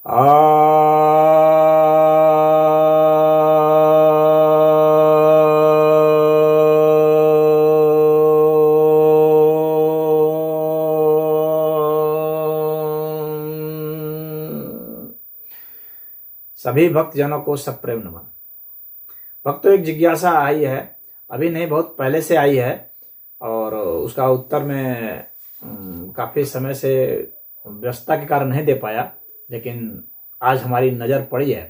सभी भक्तजनों को सप्रेम नमन। भक्तों, एक जिज्ञासा आई है, अभी नहीं बहुत पहले से आई है, और उसका उत्तर मैं काफ़ी समय से व्यस्तता के कारण नहीं दे पाया, लेकिन आज हमारी नज़र पड़ी है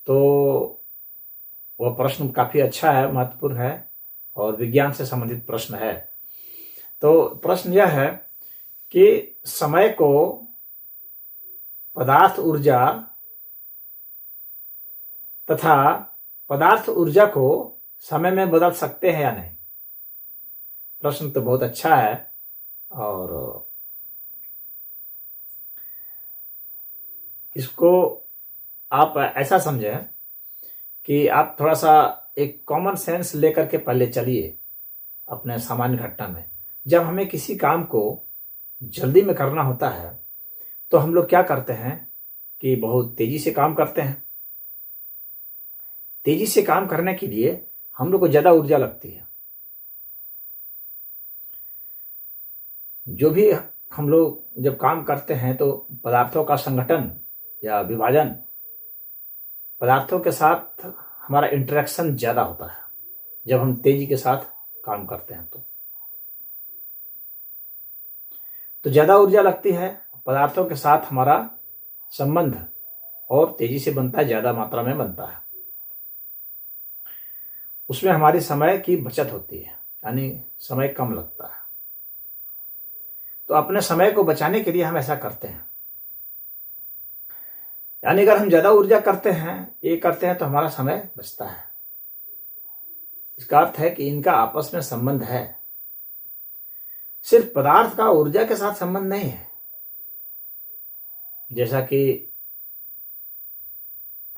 तो वह प्रश्न काफ़ी अच्छा है, महत्वपूर्ण है और विज्ञान से संबंधित प्रश्न है। तो प्रश्न यह है कि समय को पदार्थ ऊर्जा तथा पदार्थ ऊर्जा को समय में बदल सकते हैं या नहीं। प्रश्न तो बहुत अच्छा है, और इसको आप ऐसा समझें कि आप थोड़ा सा एक कॉमन सेंस लेकर के पहले चलिए अपने सामान्य घटना में। जब हमें किसी काम को जल्दी में करना होता है तो हम लोग क्या करते हैं कि बहुत तेजी से काम करते हैं। तेजी से काम करने के लिए हम लोग को ज़्यादा ऊर्जा लगती है। जो भी हम लोग जब काम करते हैं तो पदार्थों का संगठन या विभाजन, पदार्थों के साथ हमारा इंटरेक्शन ज़्यादा होता है जब हम तेजी के साथ काम करते हैं तो ज़्यादा ऊर्जा लगती है। पदार्थों के साथ हमारा संबंध और तेजी से बनता है, ज़्यादा मात्रा में बनता है। उसमें हमारी समय की बचत होती है, यानी समय कम लगता है। तो अपने समय को बचाने के लिए हम ऐसा करते हैं, यानी अगर हम ज़्यादा ऊर्जा करते हैं, ये करते हैं, तो हमारा समय बचता है। इसका अर्थ है कि इनका आपस में संबंध है। सिर्फ पदार्थ का ऊर्जा के साथ संबंध नहीं है, जैसा कि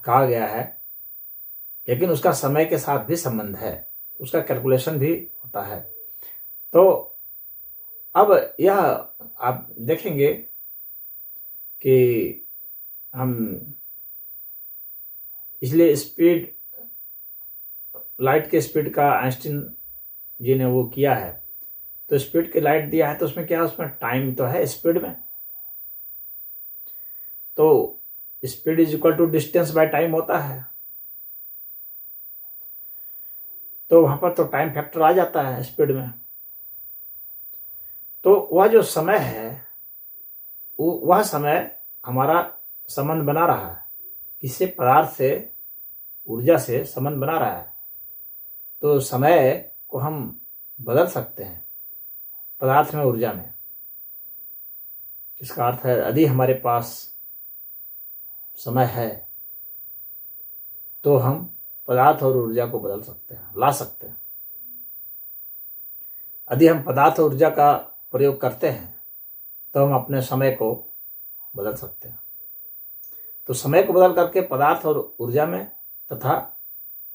कहा गया है, लेकिन उसका समय के साथ भी संबंध है, उसका कैलकुलेशन भी होता है। तो अब यह आप देखेंगे कि हम इसलिए स्पीड, लाइट के स्पीड का आइंस्टीन जी ने वो किया है, तो स्पीड की लाइट दिया है तो उसमें क्या है, उसमें टाइम तो है स्पीड में, तो speed is equal to distance by time होता है। तो वहां पर तो टाइम फैक्टर आ जाता है स्पीड में। तो वह जो समय है, वह समय हमारा संबंध बना रहा है, किसी पदार्थ से, ऊर्जा से संबंध बना रहा है। तो समय को हम बदल सकते हैं पदार्थ में, ऊर्जा में। इसका अर्थ है यदि हमारे पास समय है तो हम पदार्थ और ऊर्जा को बदल सकते हैं, ला सकते हैं। यदि हम पदार्थ और ऊर्जा का प्रयोग करते हैं तो हम अपने समय को बदल सकते हैं। तो समय को बदल करके पदार्थ और ऊर्जा में, तथा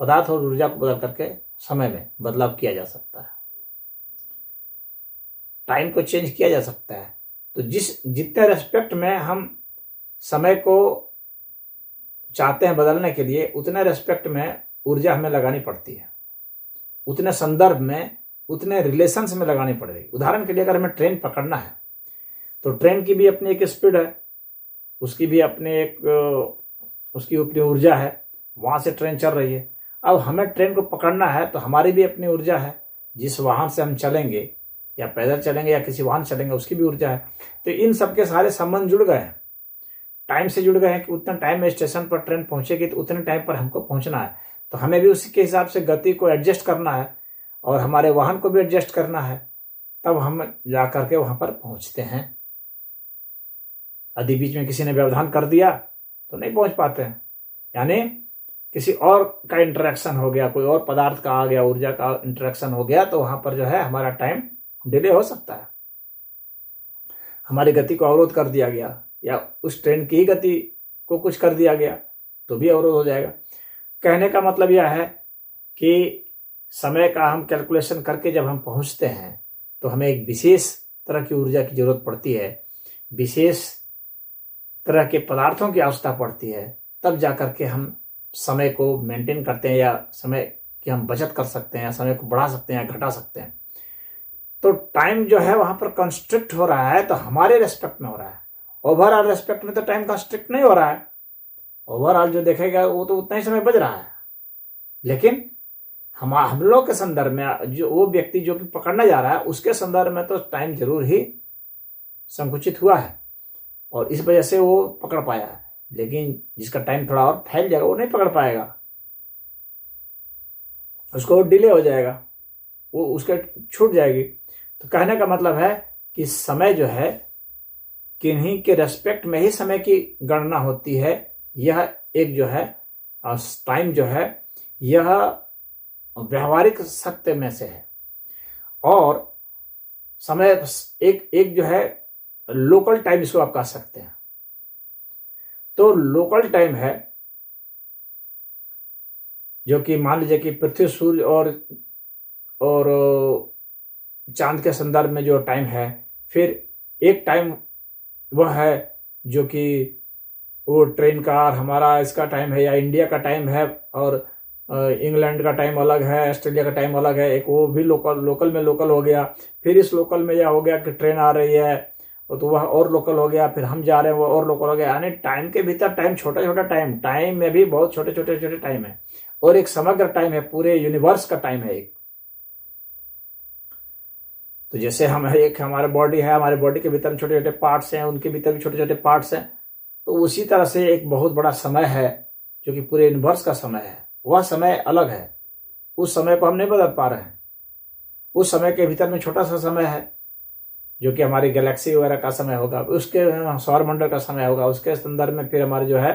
पदार्थ और ऊर्जा को बदल करके समय में बदलाव किया जा सकता है। टाइम को चेंज किया जा सकता है। तो जितने रेस्पेक्ट में हम समय को चाहते हैं बदलने के लिए, उतने रेस्पेक्ट में ऊर्जा हमें लगानी पड़ती है, उतने संदर्भ में, उतने रिलेशंस में लगानी पड़ेगी। उदाहरण के लिए अगर हमें ट्रेन पकड़ना है तो ट्रेन की भी अपनी एक स्पीड है, उसकी भी अपने उसकी अपनी ऊर्जा है, वहाँ से ट्रेन चल रही है। अब हमें ट्रेन को पकड़ना है तो हमारी भी अपनी ऊर्जा है, जिस वाहन से हम चलेंगे, या पैदल चलेंगे या किसी वाहन चलेंगे, उसकी भी ऊर्जा है। तो इन सबके सारे संबंध जुड़ गए हैं, टाइम से जुड़ गए हैं कि उतना टाइम में स्टेशन पर ट्रेन पहुंचेगी तो उतने टाइम पर हमको पहुंचना है। तो हमें भी उसी के हिसाब से गति को एडजस्ट करना है और हमारे वाहन को भी एडजस्ट करना है, तब हम जा करके वहां पर पहुंचते हैं। यदि बीच में किसी ने व्यवधान कर दिया तो नहीं पहुंच पाते हैं, यानी किसी और का इंटरेक्शन हो गया, कोई और पदार्थ का आ गया, ऊर्जा का इंटरेक्शन हो गया, तो वहां पर जो है हमारा टाइम डिले हो सकता है, हमारी गति को अवरोध कर दिया गया, या उस ट्रेन की ही गति को कुछ कर दिया गया तो भी अवरोध हो जाएगा। कहने का मतलब यह है कि समय का हम कैलकुलेशन करके जब हम पहुंचते हैं तो हमें एक विशेष तरह की ऊर्जा की जरूरत पड़ती है, विशेष तरह के पदार्थों की आवश्यकता पड़ती है, तब जाकर के हम समय को मेंटेन करते हैं, या समय की हम बचत कर सकते हैं, या समय को बढ़ा सकते हैं या घटा सकते हैं। तो टाइम जो है वहां पर कंस्ट्रिक्ट हो रहा है तो हमारे रेस्पेक्ट में हो रहा है। ओवरऑल रेस्पेक्ट में तो टाइम कंस्ट्रिक्ट नहीं हो रहा है। ओवरऑल जो देखेगा वो तो उतना ही समय बच रहा है, लेकिन हम लोग के संदर्भ में जो वो व्यक्ति जो कि पकड़ना जा रहा है उसके संदर्भ में तो टाइम जरूर ही संकुचित हुआ है और इस वजह से वो पकड़ पाया है। लेकिन जिसका टाइम थोड़ा और फैल जाएगा वो नहीं पकड़ पाएगा, उसको डिले हो जाएगा, वो उसके छूट जाएगी। तो कहने का मतलब है कि समय जो है किन्हीं के रेस्पेक्ट में ही समय की गणना होती है। यह एक जो है टाइम जो है यह व्यवहारिक सत्य में से है। और समय एक जो है लोकल टाइम, इसको आप कह सकते हैं। तो लोकल टाइम है जो कि मान लीजिए कि पृथ्वी, सूर्य और चांद के संदर्भ में जो टाइम है। फिर एक टाइम वह है जो कि वो ट्रेन का और हमारा इसका टाइम है, या इंडिया का टाइम है, और इंग्लैंड का टाइम अलग है, ऑस्ट्रेलिया का टाइम अलग है। एक वो भी लोकल में लोकल हो गया। फिर इस लोकल में यह हो गया कि ट्रेन आ रही है तो वह और लोकल हो गया, फिर हम जा रहे हैं वो और लोकल हो गया। यानी टाइम के भीतर टाइम छोटा छोटा टाइम में भी बहुत छोटे छोटे टाइम है, और एक समग्र टाइम है, पूरे यूनिवर्स का टाइम है एक। तो जैसे हम एक हमारा बॉडी है, हमारे बॉडी के भीतर छोटे छोटे पार्ट्स हैं, उनके भीतर भी छोटे छोटे पार्ट्स हैं। तो उसी तरह से एक बहुत बड़ा समय है जो कि पूरे यूनिवर्स का समय है। वह समय अलग है, उस समय को हम नहीं बदल पा रहे हैं। उस समय के भीतर में छोटा सा समय है जो कि हमारी गैलेक्सी वगैरह का समय होगा, उसके सौर मंडल का समय होगा, उसके संदर्भ में फिर हमारे जो है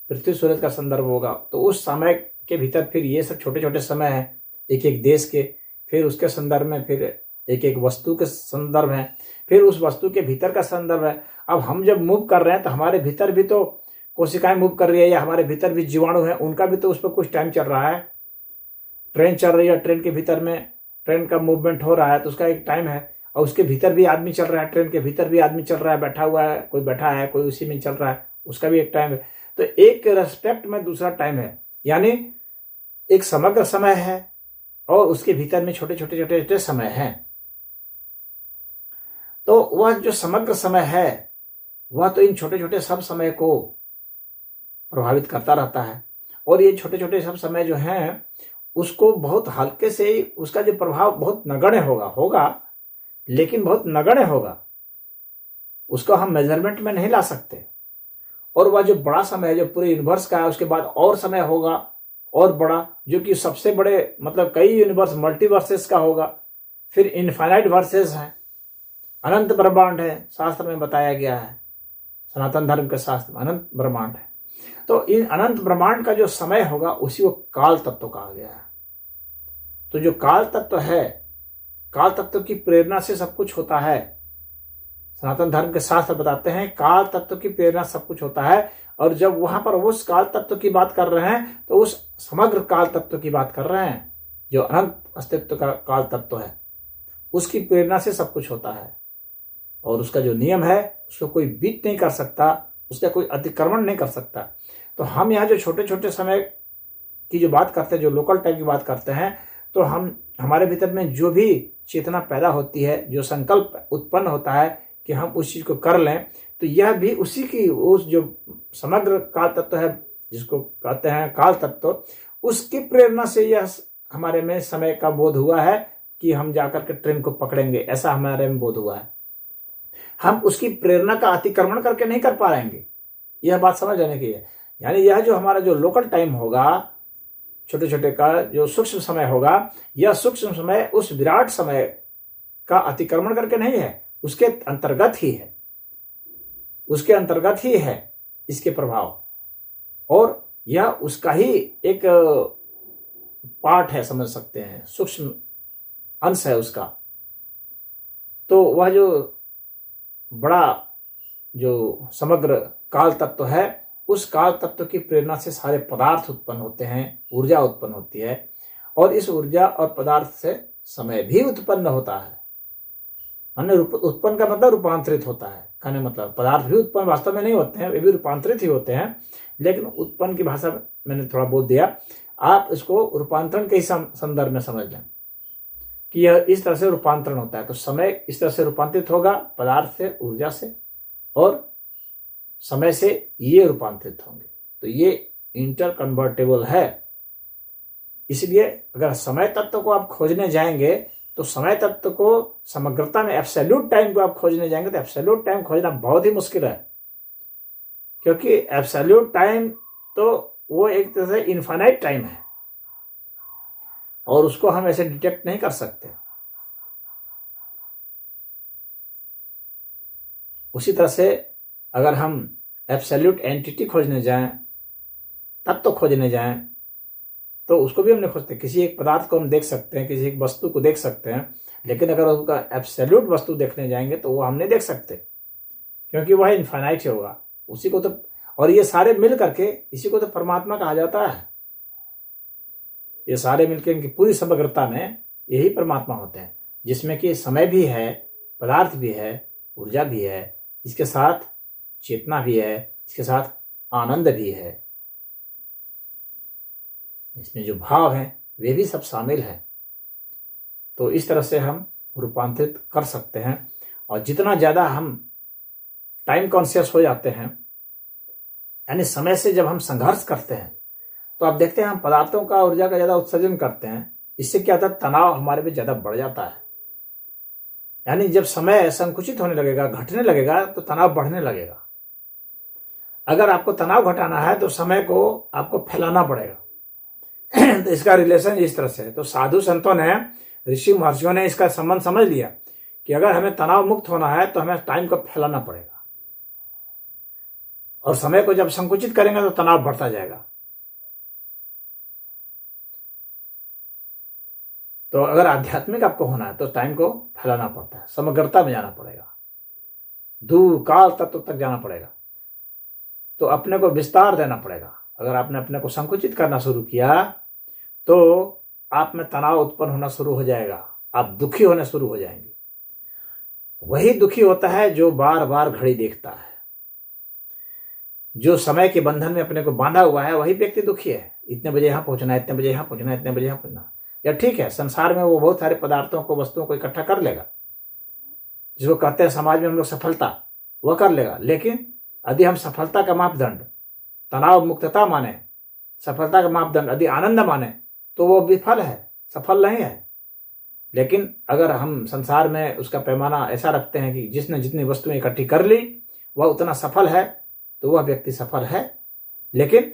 पृथ्वी सूरज का संदर्भ होगा। तो उस समय के भीतर फिर ये सब छोटे छोटे समय है एक एक देश के। फिर उसके संदर्भ में फिर एक एक वस्तु के संदर्भ है, फिर उस वस्तु के भीतर का संदर्भ है। अब हम जब मूव कर रहे हैं तो हमारे भीतर भी तो कोशिकाएं मूव कर रही है, या हमारे भीतर भी जीवाणु है, उनका भी तो उस पर कुछ टाइम चल रहा है। ट्रेन चल रही है, ट्रेन के भीतर में ट्रेन का मूवमेंट हो रहा है तो उसका एक टाइम है, और उसके भीतर भी आदमी चल रहा है, ट्रेन के भीतर भी आदमी चल रहा है, बैठा हुआ है, कोई बैठा है, कोई उसी में चल रहा है, उसका भी एक टाइम है। तो एक रेस्पेक्ट में दूसरा टाइम है, यानी एक समग्र समय है और उसके भीतर में छोटे छोटे समय हैं। तो वह जो समग्र समय है वह तो इन छोटे छोटे सब समय को प्रभावित करता रहता है, और ये छोटे छोटे सब समय जो हैं उसको बहुत हल्के से ही उसका जो प्रभाव बहुत नगण्य होगा, लेकिन बहुत नगण्य होगा, उसको हम मेजरमेंट में नहीं ला सकते। और वह जो बड़ा समय है जो पूरे यूनिवर्स का है, उसके बाद और समय होगा और बड़ा, जो कि सबसे बड़े मतलब कई यूनिवर्स मल्टीवर्सेस का होगा। फिर इनफाइनाइट वर्सेस हैं, अनंत ब्रह्मांड है, शास्त्र में बताया गया है, सनातन धर्म के शास्त्र में अनंत ब्रह्मांड है। तो इन अनंत ब्रह्मांड का जो समय होगा उसी को काल तत्व कहा गया है। तो जो काल तत्व है, काल तत्व की प्रेरणा से सब कुछ होता है। सनातन धर्म के शास्त्र बताते हैं काल तत्व की प्रेरणा सब कुछ होता है। और जब वहां पर उस काल तत्व की बात कर रहे हैं तो उस समग्र काल तत्व की बात कर रहे हैं जो अनंत अस्तित्व का काल तत्व है। उसकी प्रेरणा से सब कुछ होता है, और उसका जो नियम है उसको कोई बीट नहीं कर सकता, उसका कोई अतिक्रमण नहीं कर सकता। तो हम यहाँ जो छोटे छोटे समय की जो बात करते हैं, जो लोकल टाइम की बात करते हैं, तो हम हमारे भीतर में जो भी चेतना पैदा होती है, जो संकल्प उत्पन्न होता है कि हम उस चीज को कर लें, तो यह भी उसी की उस जो समग्र काल तत्व है जिसको कहते हैं काल तत्व, उसकी प्रेरणा से यह हमारे में समय का बोध हुआ है कि हम जाकर के ट्रेन को पकड़ेंगे, ऐसा हमारे में बोध हुआ है। हम उसकी प्रेरणा का अतिक्रमण करके नहीं कर पाएंगे, यह बात समझ आने की है। यानी यह जो हमारा जो लोकल टाइम होगा, छोटे छोटे का जो सूक्ष्म समय होगा, यह सूक्ष्म समय उस विराट समय का अतिक्रमण करके नहीं है, उसके अंतर्गत ही है, उसके अंतर्गत ही है इसके प्रभाव, और यह उसका ही एक पार्ट है, समझ सकते हैं, सूक्ष्म अंश है उसका। तो वह जो बड़ा जो समग्र काल तत्व है, उस काल तत्व की प्रेरणा से सारे पदार्थ उत्पन्न होते हैं, ऊर्जा उत्पन्न होती है, और इस ऊर्जा और पदार्थ से समय भी उत्पन्न होता है। अन्य उत्पन्न का मतलब रूपांतरित होता है। कहने मतलब पदार्थ भी उत्पन्न वास्तव में नहीं होते हैं, वे भी रूपांतरित ही होते हैं, लेकिन उत्पन्न की भाषा मैंने थोड़ा बोल दिया। आप इसको रूपांतरण के ही संदर्भ में समझ लें कि यह इस तरह से रूपांतरण होता है। तो समय इस तरह से रूपांतरित होगा, पदार्थ से, ऊर्जा से, और समय से ये रूपांतरित होंगे। तो ये इंटर कन्वर्टेबल है। इसलिए अगर समय तत्व को आप खोजने जाएंगे तो समय तत्व को समग्रता में एब्सोल्यूट टाइम को आप खोजने जाएंगे तो एब्सोल्यूट टाइम खोजना बहुत ही मुश्किल है, क्योंकि एब्सोल्यूट टाइम तो वो एक तरह से इनफाइनाइट टाइम है और उसको हम ऐसे डिटेक्ट नहीं कर सकते। उसी तरह से अगर हम एब्सोल्यूट एंटिटी खोजने जाएं, तत्व खोजने जाएं, तो उसको भी हम नहीं खोजते। किसी एक पदार्थ को हम देख सकते हैं, किसी एक वस्तु को देख सकते हैं, लेकिन अगर उसका एब्सोल्यूट वस्तु देखने जाएंगे तो वो हम नहीं देख सकते, क्योंकि वह इनफाइनाइट होगा। उसी को तो, और ये सारे मिल करके इसी को तो परमात्मा कहा जाता है। ये सारे मिलकर इनकी पूरी समग्रता में यही परमात्मा होते हैं, जिसमें कि समय भी है, पदार्थ भी है, ऊर्जा भी है, इसके साथ चेतना भी है, इसके साथ आनंद भी है, इसमें जो भाव हैं वे भी सब शामिल हैं। तो इस तरह से हम रूपांतरित कर सकते हैं। और जितना ज़्यादा हम टाइम कॉन्शियस हो जाते हैं, यानी समय से जब हम संघर्ष करते हैं, तो आप देखते हैं हम पदार्थों का, ऊर्जा का ज़्यादा उत्सर्जन करते हैं। इससे क्या होता है, तनाव हमारे में ज़्यादा बढ़ जाता है। यानी जब समय संकुचित होने लगेगा, घटने लगेगा, तो तनाव बढ़ने लगेगा। अगर आपको तनाव घटाना है तो समय को आपको फैलाना पड़ेगा। तो इसका रिलेशन इस तरह से है। तो साधु संतों ने, ऋषि महर्षियों ने इसका संबंध समझ लिया कि अगर हमें तनाव मुक्त होना है तो हमें टाइम को फैलाना पड़ेगा, और समय को जब संकुचित करेंगे तो तनाव बढ़ता जाएगा। तो अगर आध्यात्मिक आपको होना है तो टाइम को फैलाना पड़ता है, समग्रता में जाना पड़ेगा, दूर काल तत्व तक जाना पड़ेगा। तो अपने को विस्तार देना पड़ेगा। अगर आपने अपने को संकुचित करना शुरू किया तो आप में तनाव उत्पन्न होना शुरू हो जाएगा, आप दुखी होने शुरू हो जाएंगे। वही दुखी होता है जो बार बार घड़ी देखता है, जो समय के बंधन में अपने को बांधा हुआ है, वही व्यक्ति दुखी है। इतने बजे यहां पहुंचना है, इतने बजे यहां पहुंचना है, इतने बजे यहां पहुंचना। या ठीक है, संसार में वो बहुत सारे पदार्थों को, वस्तुओं को इकट्ठा कर लेगा, जिसको कहते हैं समाज में हम लोग सफलता, वह कर लेगा। लेकिन यदि हम सफलता का मापदंड तनाव मुक्तता माने, सफलता का मापदंड यदि आनंद माने, तो वो विफल है, सफल नहीं है। लेकिन अगर हम संसार में उसका पैमाना ऐसा रखते हैं कि जिसने जितनी वस्तुएं इकट्ठी कर ली वह उतना सफल है, तो वह व्यक्ति सफल है। लेकिन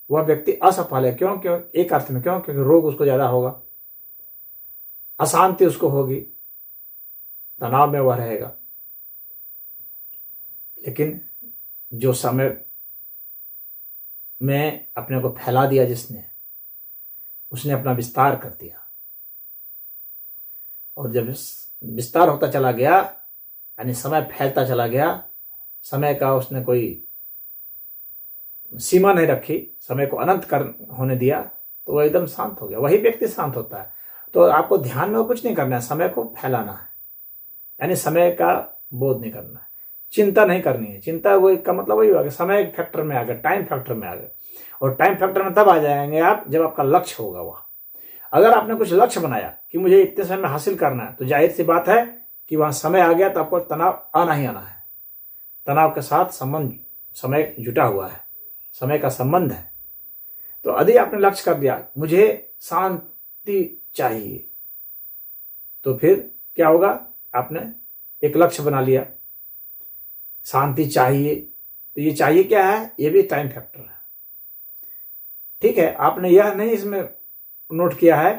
वह व्यक्ति असफल है। क्यों? एक अर्थ में क्यों? क्योंकि रोग उसको ज्यादा होगा, अशांति उसको होगी, तनाव में वह रहेगा। लेकिन जो समय में अपने को फैला दिया जिसने, उसने अपना विस्तार कर दिया, और जब विस्तार होता चला गया, यानी समय फैलता चला गया, समय का उसने कोई सीमा नहीं रखी, समय को अनंत कर होने दिया, तो वह एकदम शांत हो गया। वही व्यक्ति शांत होता है। तो आपको ध्यान में कुछ नहीं करना है, समय को फैलाना है, यानी समय का बोध नहीं करना है, चिंता नहीं करनी है। चिंता वो का मतलब वही हुआ कि समय फैक्टर में आ गए, टाइम फैक्टर में आ गए। और टाइम फैक्टर में तब आ जाएंगे आप जब आपका लक्ष्य होगा वह। अगर आपने कुछ लक्ष्य बनाया कि मुझे इतने समय में हासिल करना है, तो जाहिर सी बात है कि वहां समय आ गया तो आपको तनाव आना ही आना है। तनाव के साथ संबंध, समय जुटा हुआ है, समय का संबंध है। तो यदि आपने लक्ष्य कर दिया मुझे शांति चाहिए, तो फिर क्या होगा, आपने एक लक्ष्य बना लिया, शांति चाहिए। तो ये चाहिए क्या है, ये भी टाइम फैक्टर है। ठीक है, आपने यह नहीं इसमें नोट किया है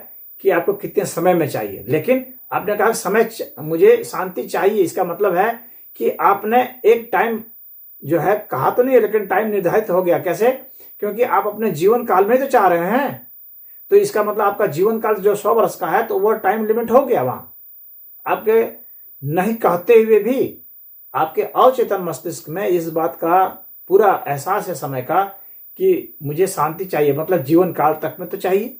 कि आपको कितने समय में चाहिए, लेकिन आपने कहा समय मुझे शांति चाहिए। इसका मतलब है कि आपने एक टाइम जो है कहा तो नहीं, लेकिन टाइम निर्धारित हो गया। कैसे? क्योंकि आप अपने जीवन काल में तो चाह रहे हैं, तो इसका मतलब आपका जीवन काल जो 100 वर्ष का है, तो वो टाइम लिमिट हो गया। वहां आपके नहीं कहते हुए भी आपके अवचेतन मस्तिष्क में इस बात का पूरा एहसास है समय का कि मुझे शांति चाहिए, मतलब जीवन काल तक में तो चाहिए।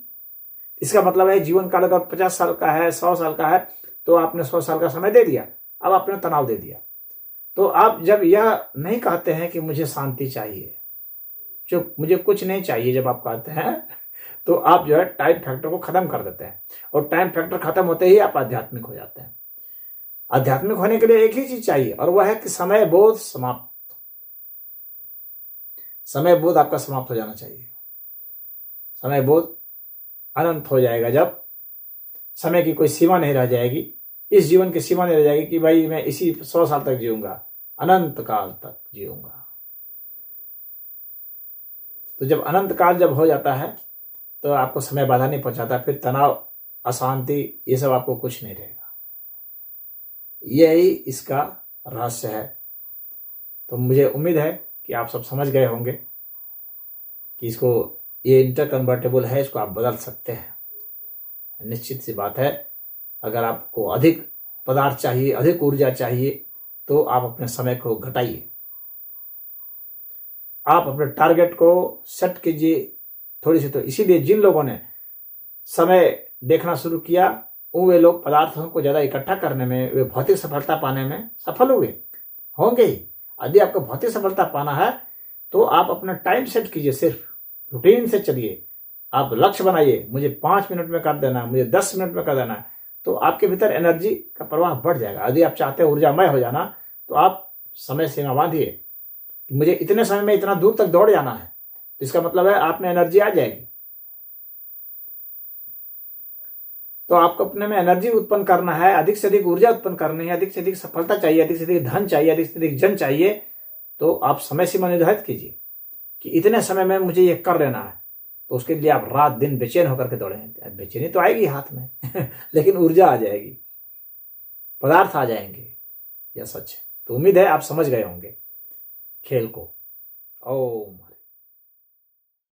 इसका मतलब है जीवन काल अगर 50 साल का है, 100 साल का है, तो आपने 100 साल का समय दे दिया, अब आपने तनाव दे दिया। तो आप जब यह नहीं कहते हैं कि मुझे शांति चाहिए, जो मुझे कुछ नहीं चाहिए, जब आप कहते हैं तो आप जो है टाइम फैक्टर को खत्म कर देते हैं, और टाइम फैक्टर खत्म होते ही आप आध्यात्मिक हो जाते हैं। आध्यात्मिक होने के लिए एक ही चीज चाहिए, और वह है कि समय बोध समाप्त। समय बोध आपका समाप्त हो जाना चाहिए। समय बोध अनंत हो जाएगा जब समय की कोई सीमा नहीं रह जाएगी, इस जीवन की सीमा नहीं रह जाएगी कि भाई मैं इसी 100 साल तक जीऊंगा, अनंत काल तक जीऊंगा। तो जब अनंत काल जब हो जाता है तो आपको समय बाधा नहीं पहुंचाता, फिर तनाव, अशांति, ये सब आपको कुछ नहीं रहेगा। यही इसका रहस्य है। तो मुझे उम्मीद है कि आप सब समझ गए होंगे कि इसको, ये इंटर कन्वर्टेबल है, इसको आप बदल सकते हैं। निश्चित सी बात है, अगर आपको अधिक पदार्थ चाहिए, अधिक ऊर्जा चाहिए, तो आप अपने समय को घटाइए, आप अपने टारगेट को सेट कीजिए थोड़ी सी। तो इसीलिए जिन लोगों ने समय देखना शुरू किया, वे लोग पदार्थों को ज़्यादा इकट्ठा करने में, वे भौतिक सफलता पाने में सफल हुए होंगे ही। यदि आपको भौतिक सफलता पाना है तो आप अपना टाइम सेट कीजिए, सिर्फ रूटीन से चलिए। आप लक्ष्य बनाइए, मुझे 5 मिनट में कर देना है, मुझे 10 मिनट में कर देना है, तो आपके भीतर एनर्जी का प्रवाह बढ़ जाएगा। यदि आप चाहते हैं ऊर्जामय हो जाना, तो आप समय सीमा बांधिए कि मुझे इतने समय में इतना दूर तक दौड़ जाना है, तो इसका मतलब है आप में एनर्जी आ जाएगी। तो आपको अपने में एनर्जी उत्पन्न करना है, अधिक से अधिक ऊर्जा उत्पन्न करनी है, अधिक से अधिक सफलता चाहिए, अधिक से अधिक धन चाहिए, अधिक से अधिक जन चाहिए, तो आप समय सीमा निर्धारित कीजिए कि इतने समय में मुझे ये कर लेना है। तो उसके लिए आप रात दिन बेचैन होकर के दौड़े। बेचैनी तो आएगी हाथ में लेकिन ऊर्जा आ जाएगी, पदार्थ आ जाएंगे, यह सच है। तो उम्मीद है आप समझ गए होंगे खेल को। ओम।